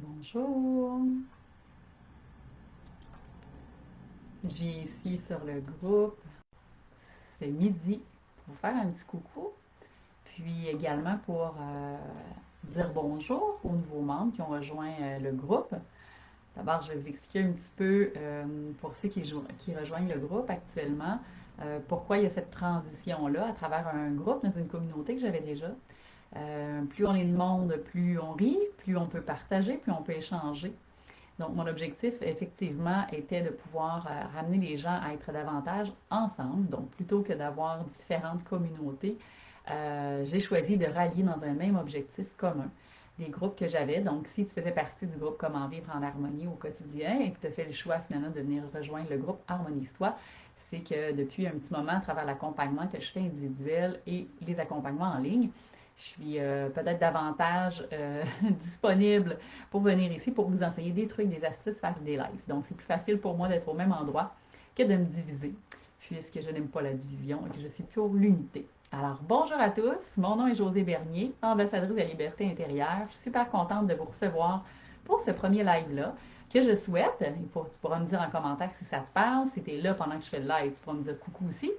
Bonjour, je viens ici sur le groupe, c'est midi, pour vous faire un petit coucou, puis également pour dire bonjour aux nouveaux membres qui ont rejoint le groupe. D'abord, je vais vous expliquer un petit peu pour ceux qui rejoignent le groupe actuellement, pourquoi il y a cette transition-là à travers un groupe dans une communauté que j'avais déjà. Plus on est de monde, plus on rit, plus on peut partager, plus on peut échanger. Donc, mon objectif, effectivement, était de pouvoir ramener les gens à être davantage ensemble. Donc, plutôt que d'avoir différentes communautés, j'ai choisi de rallier dans un même objectif commun des groupes que j'avais. Donc, si tu faisais partie du groupe Comment vivre en harmonie au quotidien et que tu as fait le choix finalement de venir rejoindre le groupe Harmonise-toi, c'est que depuis un petit moment, à travers l'accompagnement que je fais individuel et les accompagnements en ligne, je suis peut-être davantage disponible pour venir ici pour vous enseigner des trucs, des astuces, faire des lives. Donc, c'est plus facile pour moi d'être au même endroit que de me diviser, puisque je n'aime pas la division et que je suis pour l'unité. Alors, bonjour à tous, mon nom est Josée Bernier, ambassadrice de la liberté intérieure. Je suis super contente de vous recevoir pour ce premier live-là, que je souhaite, et tu pourras me dire en commentaire si ça te parle, si tu es là pendant que je fais le live, tu pourras me dire coucou aussi.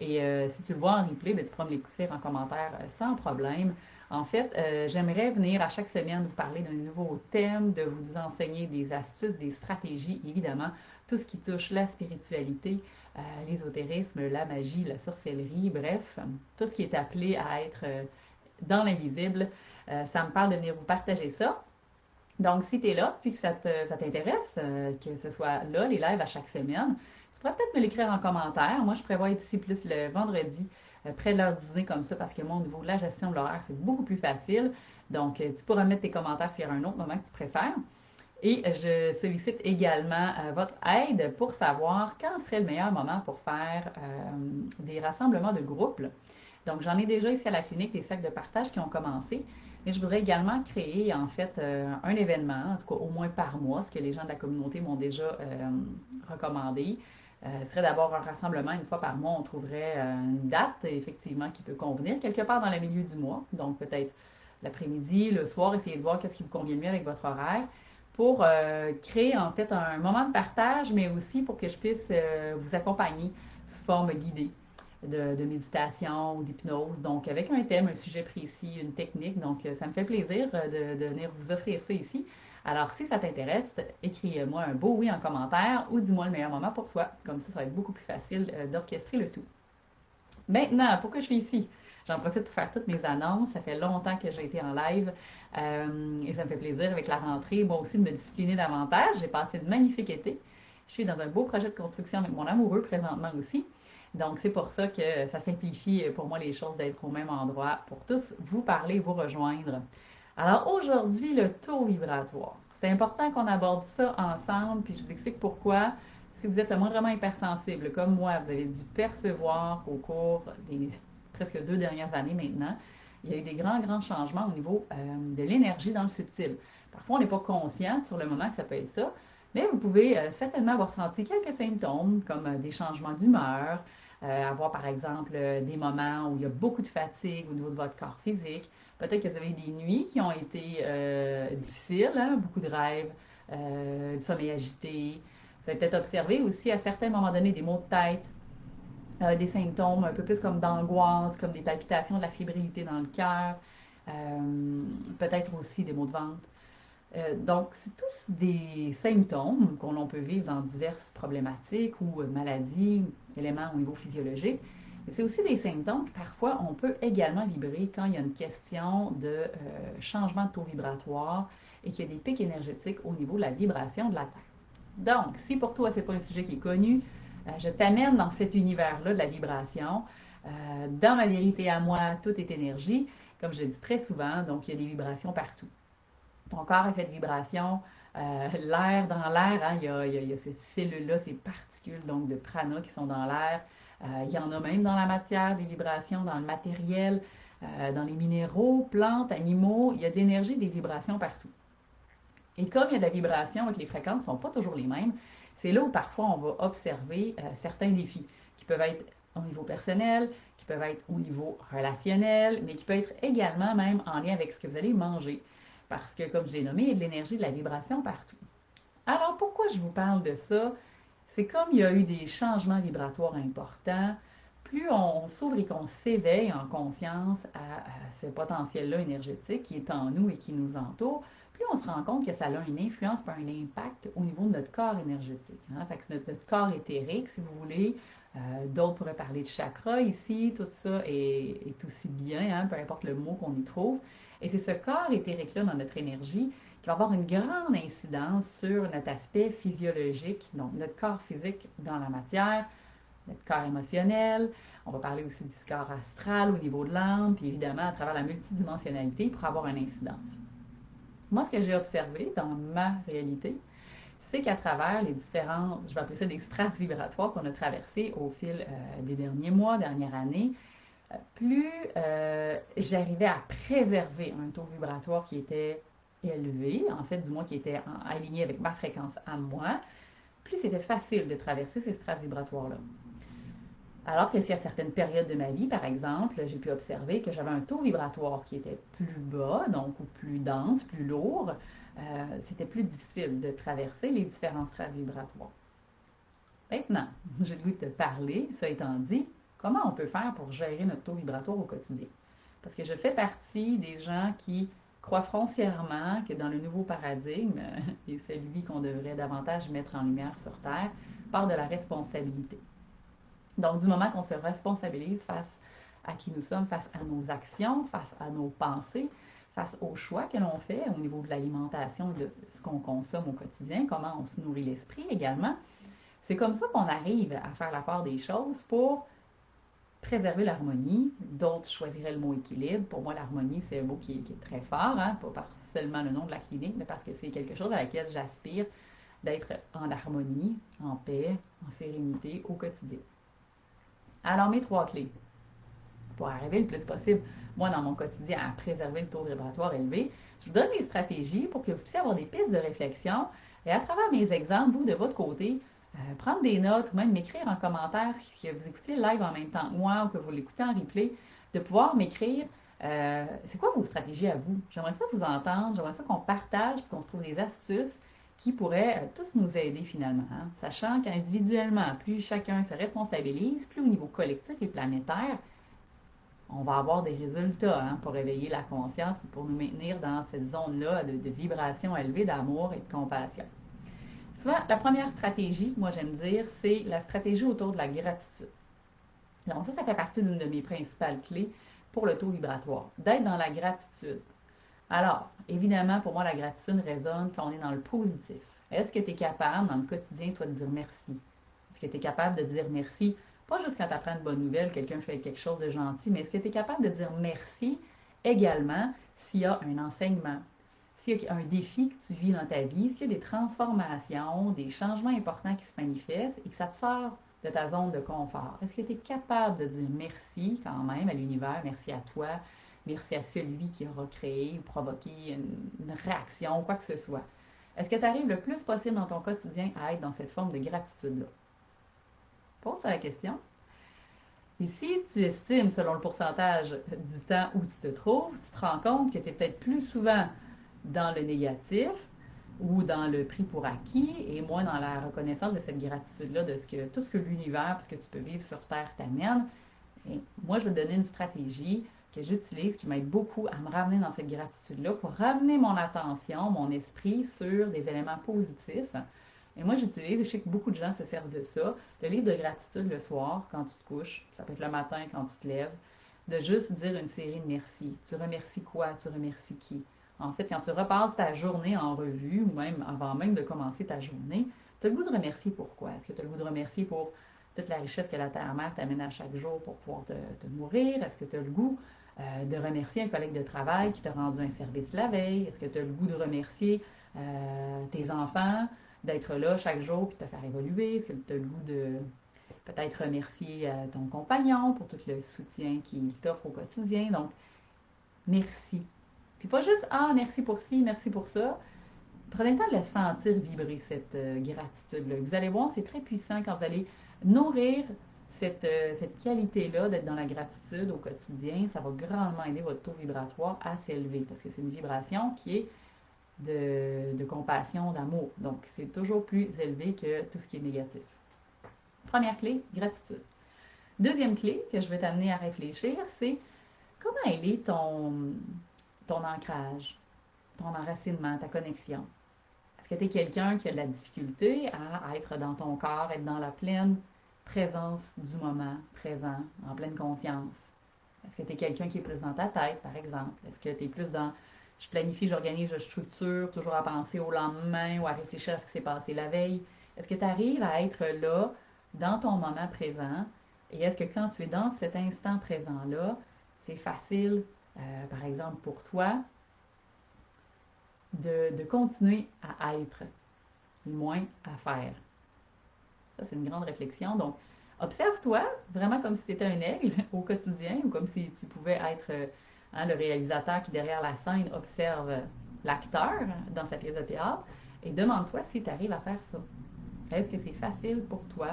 Et si tu le vois en replay, ben, tu pourras me l'écrire en commentaire sans problème. En fait, j'aimerais venir à chaque semaine vous parler d'un nouveau thème, de vous enseigner des astuces, des stratégies, évidemment, tout ce qui touche la spiritualité, l'ésotérisme, la magie, la sorcellerie, bref, tout ce qui est appelé à être dans l'invisible. Ça me parle de venir vous partager ça. Donc, si tu es là, puis que ça t'intéresse, que ce soit là, les lives à chaque semaine, tu pourrais peut-être me l'écrire en commentaire. Moi, je prévois être ici plus le vendredi, près de l'heure du dîner comme ça, parce que moi, au niveau de la gestion de l'horaire, c'est beaucoup plus facile. Donc, tu pourras mettre tes commentaires s'il y a un autre moment que tu préfères. Et je sollicite également votre aide pour savoir quand serait le meilleur moment pour faire des rassemblements de groupe. Donc, j'en ai déjà ici à la clinique des sacs de partage qui ont commencé, mais je voudrais également créer en fait un événement, en tout cas au moins par mois, ce que les gens de la communauté m'ont déjà recommandé. Ce serait d'abord un rassemblement une fois par mois. On trouverait une date effectivement qui peut convenir quelque part dans le milieu du mois, donc peut-être l'après-midi, le soir, essayer de voir qu'est-ce qui vous convient mieux avec votre horaire pour créer en fait un moment de partage, mais aussi pour que je puisse vous accompagner sous forme guidée de méditation ou d'hypnose. Donc, avec un thème, un sujet précis, une technique. Donc, ça me fait plaisir de venir vous offrir ça ici. Alors, si ça t'intéresse, écris-moi un beau oui en commentaire ou dis-moi le meilleur moment pour toi. Comme ça va être beaucoup plus facile d'orchestrer le tout. Maintenant, pourquoi je suis ici? J'en profite pour faire toutes mes annonces. Ça fait longtemps que j'ai été en live et ça me fait plaisir avec la rentrée, moi aussi, de me discipliner davantage. J'ai passé de magnifiques étés. Je suis dans un beau projet de construction avec mon amoureux présentement aussi. Donc, c'est pour ça que ça simplifie pour moi les choses d'être au même endroit pour tous vous parler, vous rejoindre. Alors, aujourd'hui, le taux vibratoire. C'est important qu'on aborde ça ensemble, puis je vous explique pourquoi. Si vous êtes le moindrement hypersensible, comme moi, vous avez dû percevoir qu'au cours des presque 2 dernières années maintenant, il y a eu des grands changements au niveau de l'énergie dans le subtil. Parfois, on n'est pas conscient sur le moment que ça peut être ça, mais vous pouvez certainement avoir senti quelques symptômes comme des changements d'humeur, avoir par exemple des moments où il y a beaucoup de fatigue au niveau de votre corps physique. Peut-être que vous avez des nuits qui ont été difficiles, hein, beaucoup de rêves, du sommeil agité. Vous avez peut-être observé aussi à certains moments donnés des maux de tête, des symptômes un peu plus comme d'angoisse, comme des palpitations, de la fébrilité dans le cœur, peut-être aussi des maux de ventre. Donc, c'est tous des symptômes qu'on peut vivre dans diverses problématiques ou maladies, éléments au niveau physiologique. Mais c'est aussi des symptômes que parfois on peut également vibrer quand il y a une question de changement de taux vibratoire et qu'il y a des pics énergétiques au niveau de la vibration de la Terre. Donc, si pour toi, ce n'est pas un sujet qui est connu, je t'amène dans cet univers-là de la vibration. Dans ma vérité à moi, tout est énergie. Comme je le dis très souvent, donc il y a des vibrations partout. Ton corps est fait de vibrations. L'air dans l'air, hein, il y a ces cellules-là, ces particules donc de prana qui sont dans l'air. Il y en a même dans la matière, des vibrations, dans le matériel, dans les minéraux, plantes, animaux. Il y a de l'énergie, des vibrations partout. Et comme il y a de la vibration et que les fréquences ne sont pas toujours les mêmes, c'est là où parfois on va observer certains défis qui peuvent être au niveau personnel, qui peuvent être au niveau relationnel, mais qui peuvent être également même en lien avec ce que vous allez manger. Parce que, comme je l'ai nommé, il y a de l'énergie, de la vibration partout. Alors, pourquoi je vous parle de ça? C'est comme il y a eu des changements vibratoires importants, plus on s'ouvre et qu'on s'éveille en conscience à ce potentiel-là énergétique qui est en nous et qui nous entoure, plus on se rend compte que ça a une influence, un impact au niveau de notre corps énergétique. Hein? Fait que notre corps éthérique, si vous voulez, d'autres pourraient parler de chakra ici, tout ça est aussi bien, hein, peu importe le mot qu'on y trouve. Et c'est ce corps éthérique-là dans notre énergie qui va avoir une grande incidence sur notre aspect physiologique, donc notre corps physique dans la matière, notre corps émotionnel. On va parler aussi du corps astral au niveau de l'âme, puis évidemment à travers la multidimensionnalité pour avoir une incidence. Moi, ce que j'ai observé dans ma réalité, c'est qu'à travers les différents, je vais appeler ça des strates vibratoires qu'on a traversées au fil des derniers mois, dernières années, plus j'arrivais à préserver un taux vibratoire qui était élevé, en fait, du moins qui était aligné avec ma fréquence à moi, plus c'était facile de traverser ces strates vibratoires-là. Alors que si à certaines périodes de ma vie, par exemple, j'ai pu observer que j'avais un taux vibratoire qui était plus bas, donc ou plus dense, plus lourd, c'était plus difficile de traverser les différents strates vibratoires. Maintenant, j'ai le goût de te parler, ça étant dit, comment on peut faire pour gérer notre taux vibratoire au quotidien. Parce que je fais partie des gens qui croient foncièrement que dans le nouveau paradigme, et celui qu'on devrait davantage mettre en lumière sur Terre, part de la responsabilité. Donc, du moment qu'on se responsabilise face à qui nous sommes, face à nos actions, face à nos pensées, face aux choix que l'on fait au niveau de l'alimentation, de ce qu'on consomme au quotidien, comment on se nourrit l'esprit également, c'est comme ça qu'on arrive à faire la part des choses pour préserver l'harmonie. D'autres choisiraient le mot équilibre. Pour moi, l'harmonie, c'est un mot qui est très fort, hein? Pas par seulement le nom de la clinique, mais parce que c'est quelque chose à laquelle j'aspire d'être en harmonie, en paix, en sérénité au quotidien. Alors, mes trois clés pour arriver le plus possible, moi, dans mon quotidien, à préserver le taux vibratoire élevé, je vous donne des stratégies pour que vous puissiez avoir des pistes de réflexion et à travers mes exemples, vous, de votre côté, prendre des notes ou même m'écrire en commentaire que vous écoutez le live en même temps que moi ou que vous l'écoutez en replay, de pouvoir m'écrire c'est quoi vos stratégies à vous? J'aimerais ça vous entendre, j'aimerais ça qu'on partage, qu'on se trouve des astuces qui pourraient tous nous aider finalement, hein? Sachant qu'individuellement, plus chacun se responsabilise, plus au niveau collectif et planétaire, on va avoir des résultats, hein, pour éveiller la conscience, pour nous maintenir dans cette zone-là de vibration élevée, d'amour et de compassion. Souvent, la première stratégie, moi j'aime dire, c'est la stratégie autour de la gratitude. Donc ça fait partie d'une de mes principales clés pour le taux vibratoire, d'être dans la gratitude. Alors, évidemment, pour moi, la gratitude résonne quand on est dans le positif. Est-ce que tu es capable, dans le quotidien, toi, de dire merci? Est-ce que tu es capable de dire merci, pas juste quand tu apprends une bonne nouvelle, quelqu'un fait quelque chose de gentil, mais est-ce que tu es capable de dire merci également s'il y a un enseignement, s'il y a un défi que tu vis dans ta vie, s'il y a des transformations, des changements importants qui se manifestent et que ça te sort de ta zone de confort? Est-ce que tu es capable de dire merci quand même à l'univers, merci à toi, merci à celui qui aura créé ou provoqué une réaction, quoi que ce soit? Est-ce que tu arrives le plus possible dans ton quotidien à être dans cette forme de gratitude-là? Pose-toi la question. Et si tu estimes, selon le pourcentage du temps où tu te trouves, tu te rends compte que tu es peut-être plus souvent dans le négatif ou dans le prix pour acquis et moins dans la reconnaissance de cette gratitude-là, de tout ce que l'univers, ce que tu peux vivre sur Terre t'amène. Et moi, je vais te donner une stratégie que j'utilise qui m'aide beaucoup à me ramener dans cette gratitude-là pour ramener mon attention, mon esprit sur des éléments positifs. Et moi, j'utilise, et je sais que beaucoup de gens se servent de ça, le livre de gratitude le soir, quand tu te couches, ça peut être le matin quand tu te lèves, de juste dire une série de merci. Tu remercies quoi? Tu remercies qui? En fait, quand tu repasses ta journée en revue, ou même avant même de commencer ta journée, tu as le goût de remercier pourquoi? Est-ce que tu as le goût de remercier pour toute la richesse que la Terre-Mère t'amène à chaque jour pour pouvoir te nourrir? Est-ce que tu as le goût de remercier un collègue de travail qui t'a rendu un service la veille? Est-ce que tu as le goût de remercier tes enfants, d'être là chaque jour et de te faire évoluer? Est-ce que tu as le goût de peut-être remercier ton compagnon pour tout le soutien qu'il t'offre au quotidien? Donc, merci. Puis pas juste ah, merci pour ci, merci pour ça. Prenez le temps de le sentir vibrer, cette gratitude-là. Vous allez voir, c'est très puissant quand vous allez nourrir cette qualité-là d'être dans la gratitude au quotidien, ça va grandement aider votre taux vibratoire à s'élever parce que c'est une vibration qui est de compassion, d'amour. Donc, c'est toujours plus élevé que tout ce qui est négatif. Première clé, gratitude. Deuxième clé que je vais t'amener à réfléchir, c'est comment est ton ancrage, ton enracinement, ta connexion. Est-ce que tu es quelqu'un qui a de la difficulté à être dans ton corps, être dans la pleine présence du moment présent, en pleine conscience? Est-ce que tu es quelqu'un qui est plus dans ta tête, par exemple? Est-ce que tu es plus dans je planifie, j'organise, je structure, toujours à penser au lendemain ou à réfléchir à ce qui s'est passé la veille? Est-ce que tu arrives à être là, dans ton moment présent? Et est-ce que quand tu es dans cet instant présent-là, c'est facile, par exemple, pour toi, de continuer à être, et moins à faire? Ça, c'est une grande réflexion. Donc, observe-toi vraiment comme si tu étais un aigle au quotidien ou comme si tu pouvais être le réalisateur qui, derrière la scène, observe l'acteur dans sa pièce de théâtre et demande-toi si tu arrives à faire ça. Est-ce que c'est facile pour toi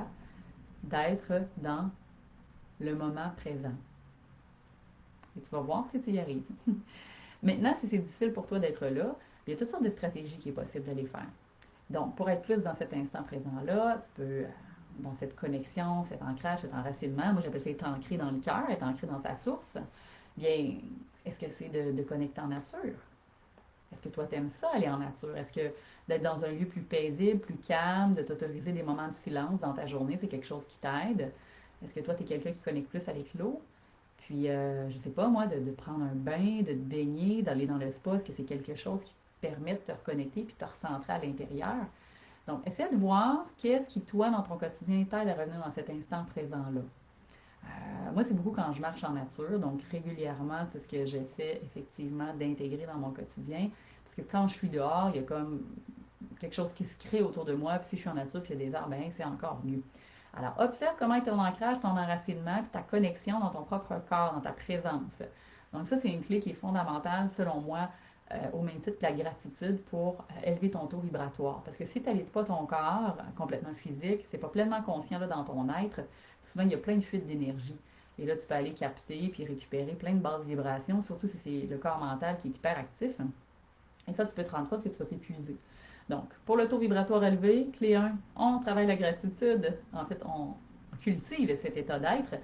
d'être dans le moment présent? Et tu vas voir si tu y arrives. Maintenant, si c'est difficile pour toi d'être là, il y a toutes sortes de stratégies qui est possible d'aller faire. Donc, pour être plus dans cet instant présent-là, tu peux, dans cette connexion, cet ancrage, cet enracinement, moi j'appelle ça être ancré dans le cœur, être ancré dans sa source, bien, est-ce que c'est de connecter en nature? Est-ce que toi t'aimes ça, aller en nature? Est-ce que d'être dans un lieu plus paisible, plus calme, de t'autoriser des moments de silence dans ta journée, c'est quelque chose qui t'aide? Est-ce que toi, tu es quelqu'un qui connecte plus avec l'eau? Puis, je sais pas moi, de prendre un bain, de te baigner, d'aller dans le spa, est-ce que c'est quelque chose qui te permet de te reconnecter puis de te recentrer à l'intérieur? Donc, essaie de voir qu'est-ce qui, toi, dans ton quotidien, t'aide à revenir dans cet instant présent-là. Moi, c'est beaucoup quand je marche en nature, donc régulièrement, c'est ce que j'essaie effectivement d'intégrer dans mon quotidien. Parce que quand je suis dehors, il y a comme quelque chose qui se crée autour de moi, puis si je suis en nature, puis il y a des arbres, ben, c'est encore mieux. Alors, observe comment est ton ancrage, ton enracinement, puis ta connexion dans ton propre corps, dans ta présence. Donc, ça, c'est une clé qui est fondamentale, selon moi, au même titre que la gratitude pour élever ton taux vibratoire. Parce que si tu n'habites pas ton corps complètement physique, c'est pas pleinement conscient là, dans ton être, souvent il y a plein de fuites d'énergie. Et là, tu peux aller capter puis récupérer plein de basses vibrations, surtout si c'est le corps mental qui est hyper actif. Et ça, tu peux te rendre compte que tu vas t'épuiser. Donc, pour le taux vibratoire élevé, clé 1, on travaille la gratitude. En fait, on cultive cet état d'être,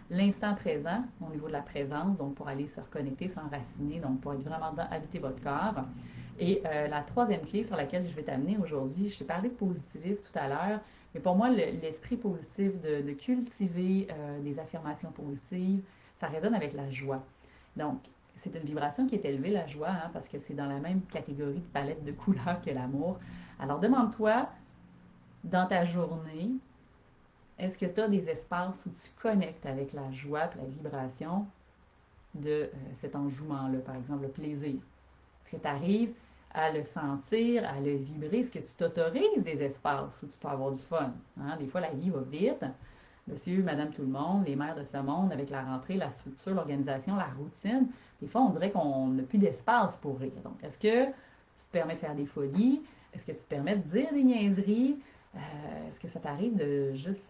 l'instant présent au niveau de la présence, donc pour aller se reconnecter, s'enraciner, donc pour être vraiment dans, habiter votre corps. Et la troisième clé sur laquelle je vais t'amener aujourd'hui, je t'ai parlé de positivisme tout à l'heure, mais pour moi, l'esprit positif de cultiver des affirmations positives, ça résonne avec la joie. Donc, c'est une vibration qui est élevée, la joie, hein, parce que c'est dans la même catégorie de palette de couleurs que l'amour. Alors, demande-toi, dans ta journée, est-ce que tu as des espaces où tu connectes avec la joie et la vibration de cet enjouement-là, par exemple le plaisir? Est-ce que tu arrives à le sentir, à le vibrer? Est-ce que tu t'autorises des espaces où tu peux avoir du fun? Hein? Des fois, la vie va vite. Monsieur, madame, tout le monde, les mères de ce monde, avec la rentrée, la structure, l'organisation, la routine, des fois, on dirait qu'on n'a plus d'espace pour rire. Donc, est-ce que tu te permets de faire des folies? Est-ce que tu te permets de dire des niaiseries? Est-ce que ça t'arrive de juste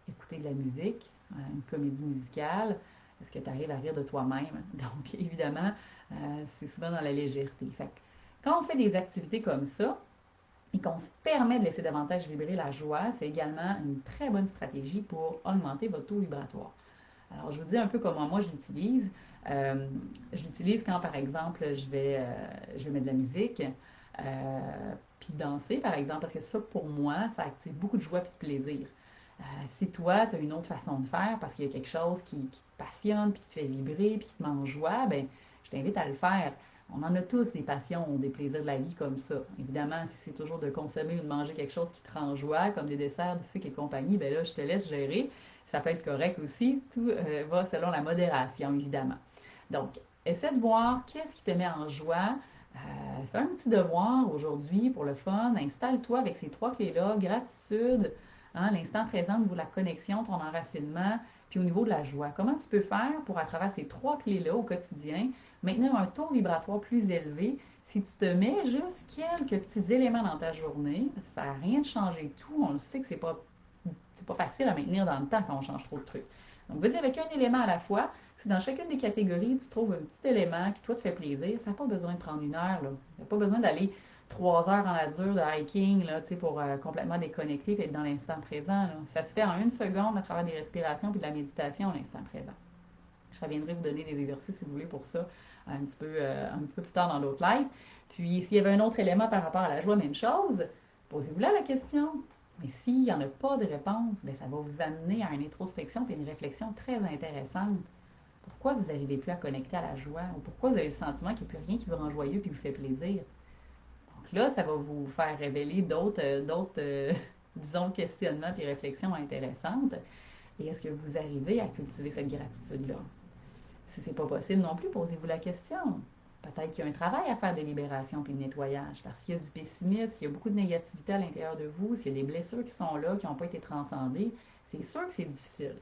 écouter de la musique, une comédie musicale? Est-ce que tu arrives à rire de toi-même? Donc, évidemment, c'est souvent dans la légèreté. Fait que, quand on fait des activités comme ça, et qu'on se permet de laisser davantage vibrer la joie, c'est également une très bonne stratégie pour augmenter votre taux vibratoire. Alors, je vous dis un peu comment moi je l'utilise. Je l'utilise quand, par exemple, je vais mettre de la musique, puis danser, par exemple, parce que ça, pour moi, ça active beaucoup de joie et de plaisir. Si toi, tu as une autre façon de faire parce qu'il y a quelque chose qui te passionne, puis qui te fait vibrer, puis qui te met en joie, ben, je t'invite à le faire. On en a tous des passions, des plaisirs de la vie comme ça. Évidemment, si c'est toujours de consommer ou de manger quelque chose qui te rend joie, comme des desserts, du sucre et compagnie, ben là, je te laisse gérer. Ça peut être correct aussi. Tout va selon la modération, évidemment. Donc, essaie de voir qu'est-ce qui te met en joie. Fais un petit devoir aujourd'hui pour le fun. Installe-toi avec ces trois clés-là. Gratitude, hein, l'instant présent au niveau de la connexion, ton enracinement, puis au niveau de la joie. Comment tu peux faire pour, à travers ces trois clés-là au quotidien, maintenir un taux vibratoire plus élevé si tu te mets juste quelques petits éléments dans ta journée? Ça ne sert à rien de changer tout. On le sait que c'est pas facile à maintenir dans le temps quand on change trop de trucs. Donc, vas-y avec un élément à la fois. Si dans chacune des catégories, tu trouves un petit élément qui, toi, te fait plaisir, ça n'a pas besoin de prendre une heure. Il n'y a pas besoin d'aller 3 heures en nature de hiking là, pour complètement déconnecter et être dans l'instant présent. Là. Ça se fait en 1 seconde à travers des respirations et de la méditation à l'instant présent. Je reviendrai vous donner des exercices si vous voulez pour ça un petit peu plus tard dans l'autre live. Puis s'il y avait un autre élément par rapport à la joie, même chose, posez-vous là la question. Mais s'il n'y en a pas de réponse, bien, ça va vous amener à une introspection et une réflexion très intéressante. Pourquoi vous n'arrivez plus à connecter à la joie? Ou pourquoi vous avez le sentiment qu'il n'y a plus rien qui vous rend joyeux et vous fait plaisir? Donc là, ça va vous faire révéler disons, questionnements et réflexions intéressantes. Et est-ce que vous arrivez à cultiver cette gratitude-là? Si c'est pas possible non plus, posez-vous la question. Peut-être qu'il y a un travail à faire de libération puis de nettoyage, parce qu'il y a du pessimisme, il y a beaucoup de négativité à l'intérieur de vous, s'il y a des blessures qui sont là, qui n'ont pas été transcendées, c'est sûr que c'est difficile.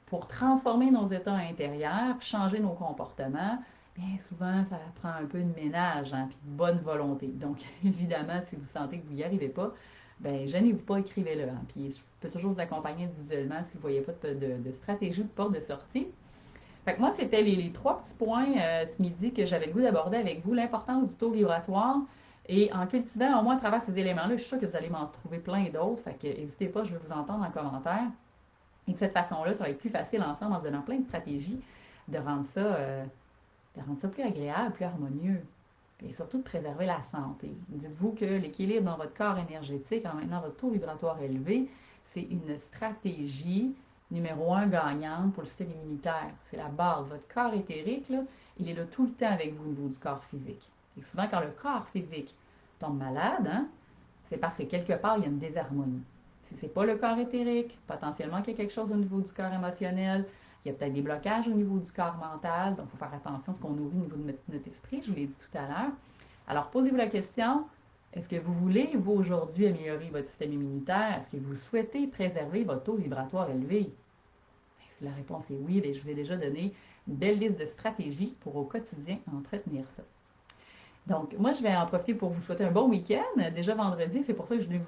Pour transformer nos états intérieurs, changer nos comportements, bien souvent, ça prend un peu de ménage, hein, puis de bonne volonté. Donc, évidemment, si vous sentez que vous n'y arrivez pas, ben gênez-vous pas, écrivez-le. Hein. Puis, je peux toujours vous accompagner individuellement si vous ne voyez pas de stratégie ou de porte de sortie. Fait que moi, c'était les 3 petits points ce midi que j'avais le goût d'aborder avec vous. L'importance du taux vibratoire. Et en cultivant au moins à travers ces éléments-là, je suis sûre que vous allez m'en trouver plein d'autres. Fait que n'hésitez pas, je vais vous entendre en commentaire. Et de cette façon-là, ça va être plus facile ensemble en se donnant plein de stratégies de rendre ça plus agréable, plus harmonieux. Et surtout de préserver la santé. Dites-vous que l'équilibre dans votre corps énergétique en maintenant votre taux vibratoire élevé, c'est une stratégie numéro 1 gagnante pour le système immunitaire. C'est la base. Votre corps éthérique, là, il est là tout le temps avec vous au niveau du corps physique. Et souvent, quand le corps physique tombe malade, hein, c'est parce que quelque part, il y a une désharmonie. Si ce n'est pas le corps éthérique, potentiellement qu'il y a quelque chose au niveau du corps émotionnel, il y a peut-être des blocages au niveau du corps mental, donc il faut faire attention à ce qu'on nourrit au niveau de notre esprit, je vous l'ai dit tout à l'heure. Alors, posez-vous la question, est-ce que vous voulez, vous, aujourd'hui, améliorer votre système immunitaire? Est-ce que vous souhaitez préserver votre taux vibratoire élevé? Si la réponse est oui, bien, je vous ai déjà donné une belle liste de stratégies pour au quotidien entretenir ça. Donc, moi, je vais en profiter pour vous souhaiter un bon week-end. Déjà vendredi, c'est pour ça que je vais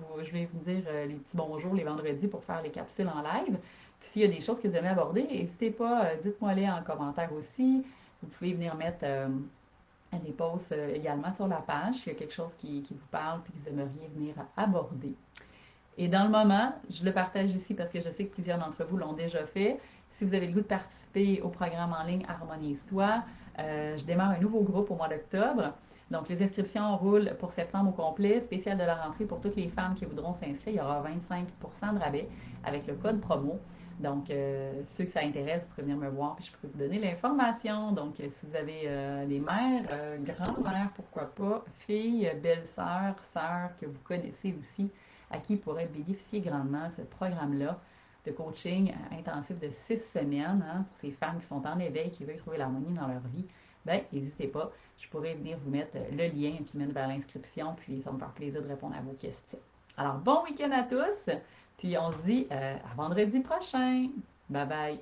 vous dire les petits bonjours les vendredis pour faire les capsules en live. Puis s'il y a des choses que vous aimez aborder, n'hésitez pas, dites-moi-les en commentaire aussi. Vous pouvez venir mettre des posts également sur la page s'il y a quelque chose qui vous parle et que vous aimeriez venir aborder. Et dans le moment, je le partage ici parce que je sais que plusieurs d'entre vous l'ont déjà fait. Si vous avez le goût de participer au programme en ligne Harmonise-toi, je démarre un nouveau groupe au mois d'octobre. Donc, les inscriptions roulent pour septembre au complet, spécial de la rentrée pour toutes les femmes qui voudront s'inscrire. Il y aura 25% de rabais avec le code promo. Donc, ceux que ça intéresse, vous pouvez venir me voir puis je peux vous donner l'information. Donc, si vous avez des mères, grands-mères, pourquoi pas, filles, belles-sœurs, sœurs que vous connaissez aussi, à qui pourrait bénéficier grandement ce programme-là de coaching intensif de 6 semaines hein, pour ces femmes qui sont en éveil, qui veulent trouver l'harmonie dans leur vie, ben n'hésitez pas, je pourrais venir vous mettre le lien qui mène vers l'inscription, puis ça va me faire plaisir de répondre à vos questions. Alors, bon week-end à tous, puis on se dit à vendredi prochain. Bye bye!